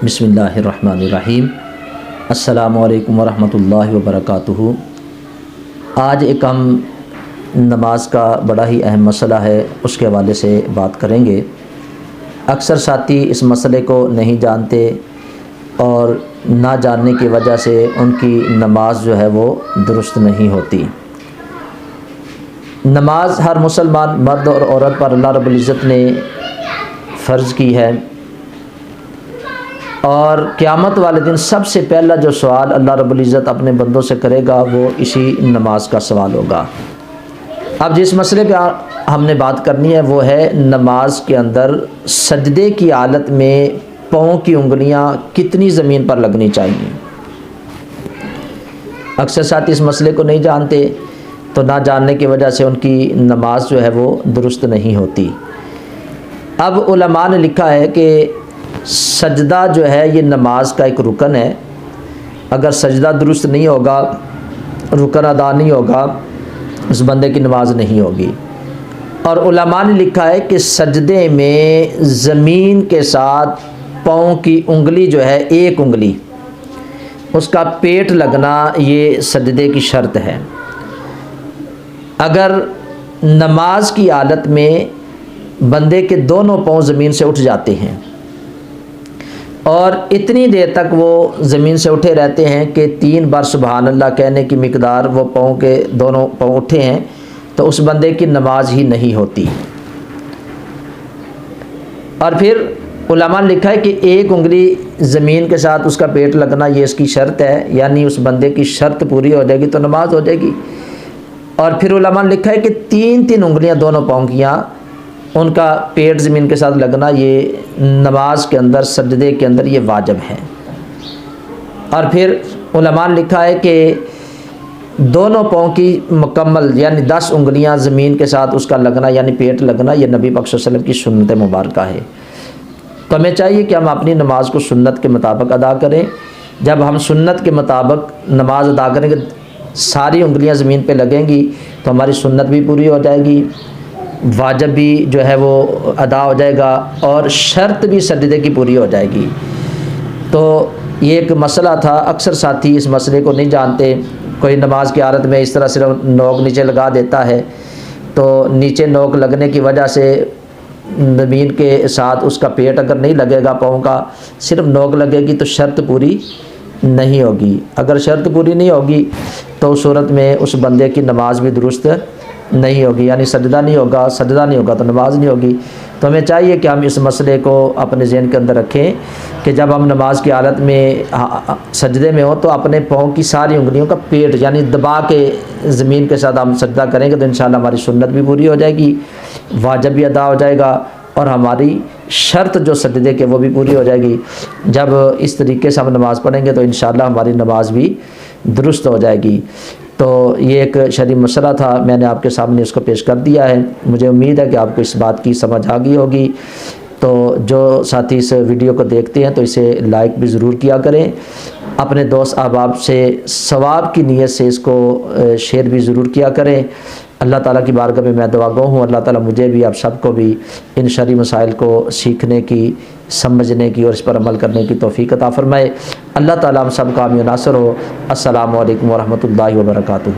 بسم اللہ الرحمن الرحیم۔ السلام علیکم ورحمۃ اللہ وبرکاتہ۔ آج ایک ہم نماز کا بڑا ہی اہم مسئلہ ہے، اس کے حوالے سے بات کریں گے۔ اکثر ساتھی اس مسئلے کو نہیں جانتے اور نہ جاننے کی وجہ سے ان کی نماز جو ہے وہ درست نہیں ہوتی۔ نماز ہر مسلمان مرد اور عورت پر اللہ رب العزت نے فرض کی ہے، اور قیامت والے دن سب سے پہلا جو سوال اللہ رب العزت اپنے بندوں سے کرے گا وہ اسی نماز کا سوال ہوگا۔ اب جس مسئلے پہ ہم نے بات کرنی ہے وہ ہے نماز کے اندر سجدے کی حالت میں پاؤں کی انگلیاں کتنی زمین پر لگنی چاہیے۔ اکثر ساتھی اس مسئلے کو نہیں جانتے، تو نہ جاننے کی وجہ سے ان کی نماز جو ہے وہ درست نہیں ہوتی۔ اب علماء نے لکھا ہے کہ سجدہ جو ہے یہ نماز کا ایک رکن ہے۔ اگر سجدہ درست نہیں ہوگا، رکن ادا نہیں ہوگا، اس بندے کی نماز نہیں ہوگی۔ اور علماء نے لکھا ہے کہ سجدے میں زمین کے ساتھ پاؤں کی انگلی جو ہے، ایک انگلی اس کا پیٹ لگنا، یہ سجدے کی شرط ہے۔ اگر نماز کی حالت میں بندے کے دونوں پاؤں زمین سے اٹھ جاتے ہیں اور اتنی دیر تک وہ زمین سے اٹھے رہتے ہیں کہ 3 بار سبحان اللہ کہنے کی مقدار وہ پاؤں کے دونوں پاؤں اٹھے ہیں، تو اس بندے کی نماز ہی نہیں ہوتی۔ اور پھر علماء نے لکھا ہے کہ ایک انگلی زمین کے ساتھ اس کا پیٹ لگنا یہ اس کی شرط ہے، یعنی اس بندے کی شرط پوری ہو جائے گی تو نماز ہو جائے گی۔ اور پھر علماء نے لکھا ہے کہ 3 انگلیاں دونوں پاؤں کیاں ان کا پیٹ زمین کے ساتھ لگنا، یہ نماز کے اندر سجدے کے اندر یہ واجب ہے۔ اور پھر علماء نے لکھا ہے کہ دونوں پاؤں کی مکمل یعنی 10 انگلیاں زمین کے ساتھ اس کا لگنا یعنی پیٹ لگنا، یہ نبی پاک صلی اللہ علیہ وسلم کی سنت مبارکہ ہے۔ تو ہمیں چاہیے کہ ہم اپنی نماز کو سنت کے مطابق ادا کریں۔ جب ہم سنت کے مطابق نماز ادا کریں گے، ساری انگلیاں زمین پہ لگیں گی تو ہماری سنت بھی پوری ہو جائے گی، واجب بھی جو ہے وہ ادا ہو جائے گا، اور شرط بھی سجدے کی پوری ہو جائے گی۔ تو یہ ایک مسئلہ تھا، اکثر ساتھی اس مسئلے کو نہیں جانتے۔ کوئی نماز کی حالت میں اس طرح صرف نوک نیچے لگا دیتا ہے، تو نیچے نوک لگنے کی وجہ سے زمین کے ساتھ اس کا پیٹ اگر نہیں لگے گا، پاؤں کا صرف نوک لگے گی تو شرط پوری نہیں ہوگی۔ اگر شرط پوری نہیں ہوگی تو اس صورت میں اس بندے کی نماز بھی درست نہیں ہوگی، یعنی سجدہ نہیں ہوگا تو نماز نہیں ہوگی۔ تو ہمیں چاہیے کہ ہم اس مسئلے کو اپنے ذہن کے اندر رکھیں کہ جب ہم نماز کی حالت میں سجدے میں ہوں تو اپنے پاؤں کی ساری انگلیوں کا پیٹ یعنی دبا کے زمین کے ساتھ ہم سجدہ کریں گے تو انشاءاللہ ہماری سنت بھی پوری ہو جائے گی، واجب بھی ادا ہو جائے گا، اور ہماری شرط جو سجدے کے وہ بھی پوری ہو جائے گی۔ جب اس طریقے سے ہم نماز پڑھیں گے تو انشاءاللہ ہماری نماز بھی درست ہو جائے گی۔ تو یہ ایک شرعی مسئلہ تھا، میں نے آپ کے سامنے اس کو پیش کر دیا ہے۔ مجھے امید ہے کہ آپ کو اس بات کی سمجھ آ گئی ہوگی۔ تو جو ساتھی اس ویڈیو کو دیکھتے ہیں تو اسے لائک بھی ضرور کیا کریں، اپنے دوست احباب سے ثواب کی نیت سے اس کو شیئر بھی ضرور کیا کریں۔ اللہ تعالیٰ کی بارگاہ میں دعا گو ہوں، اللہ تعالیٰ مجھے بھی آپ سب کو بھی ان شرعی مسائل کو سیکھنے کی، سمجھنے کی اور اس پر عمل کرنے کی توفیق عطا فرمائے۔ اللہ تعالیٰ ہم سب کا حامی و ناصر ہو۔ السلام علیکم ورحمۃ اللہ وبرکاتہ۔